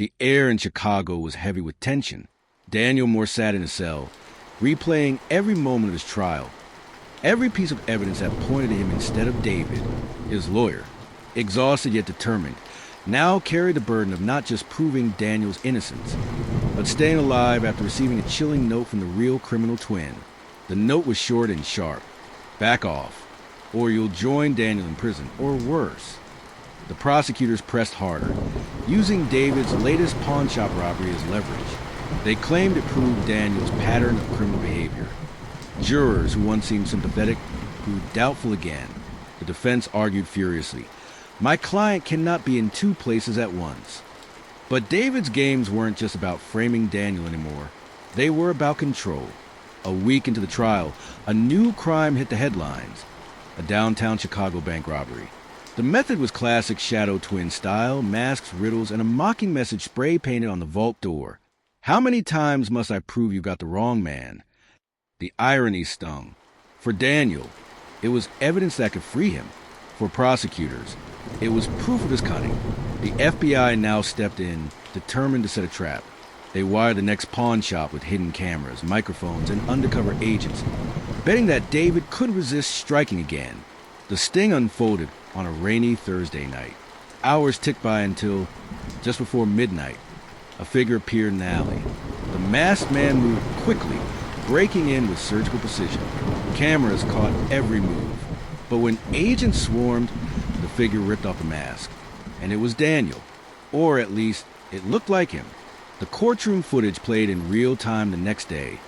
The air in Chicago was heavy with tension. Daniel Moore sat in his cell, replaying every moment of his trial. Every piece of evidence that pointed to him instead of David, his lawyer, exhausted yet determined, now carried the burden of not just proving Daniel's innocence, but staying alive after receiving a chilling note from the real criminal twin. The note was short and sharp. Back off, or you'll join Daniel in prison, or worse. The prosecutors pressed harder, using David's latest pawn shop robbery as leverage. They claimed it proved Daniel's pattern of criminal behavior. Jurors who once seemed sympathetic grew doubtful again. The defense argued furiously. My client cannot be in two places at once. But David's games weren't just about framing Daniel anymore. They were about control. A week into the trial, a new crime hit the headlines. A downtown Chicago bank robbery. The method was classic Shadow Twin style, masks, riddles, and a mocking message spray-painted on the vault door. How many times must I prove you got the wrong man? The irony stung. For Daniel, it was evidence that could free him. For prosecutors, it was proof of his cunning. The FBI now stepped in, determined to set a trap. They wired the next pawn shop with hidden cameras, microphones, and undercover agents, betting that David couldn't resist striking again. The sting unfolded on a rainy Thursday night. Hours ticked by until, just before midnight, a figure appeared in the alley. The masked man moved quickly, breaking in with surgical precision. Cameras caught every move. But when agents swarmed, the figure ripped off the mask. And it was Daniel. Or at least, it looked like him. The courtroom footage played in real time the next day.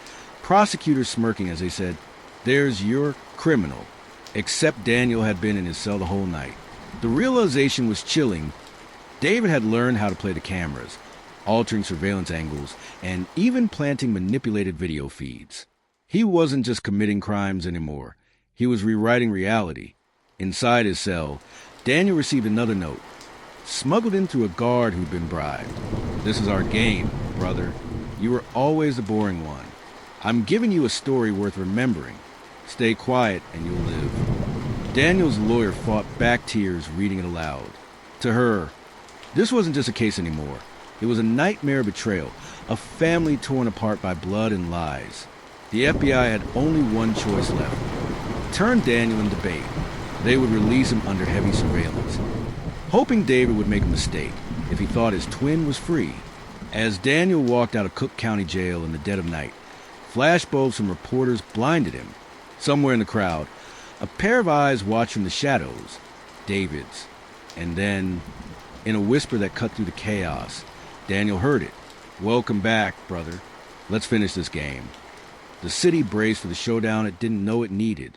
Prosecutors smirking as they said, "There's your criminal." Except Daniel had been in his cell the whole night. The realization was chilling. David had learned how to play the cameras, altering surveillance angles, and even planting manipulated video feeds. He wasn't just committing crimes anymore. He was rewriting reality. Inside his cell, Daniel received another note, smuggled in through a guard who'd been bribed. "This is our game, brother. You were always the boring one. I'm giving you a story worth remembering. Stay quiet and you'll live." Daniel's lawyer fought back tears reading it aloud. To her, this wasn't just a case anymore. It was a nightmare betrayal, a family torn apart by blood and lies. The FBI had only one choice left. Turn Daniel into bait. They would release him under heavy surveillance, hoping David would make a mistake if he thought his twin was free. As Daniel walked out of Cook County Jail in the dead of night, flashbulbs from reporters blinded him. Somewhere in the crowd, a pair of eyes watched from the shadows, David's. And then, in a whisper that cut through the chaos, Daniel heard it. "Welcome back, brother. Let's finish this game." The city braced for the showdown it didn't know it needed.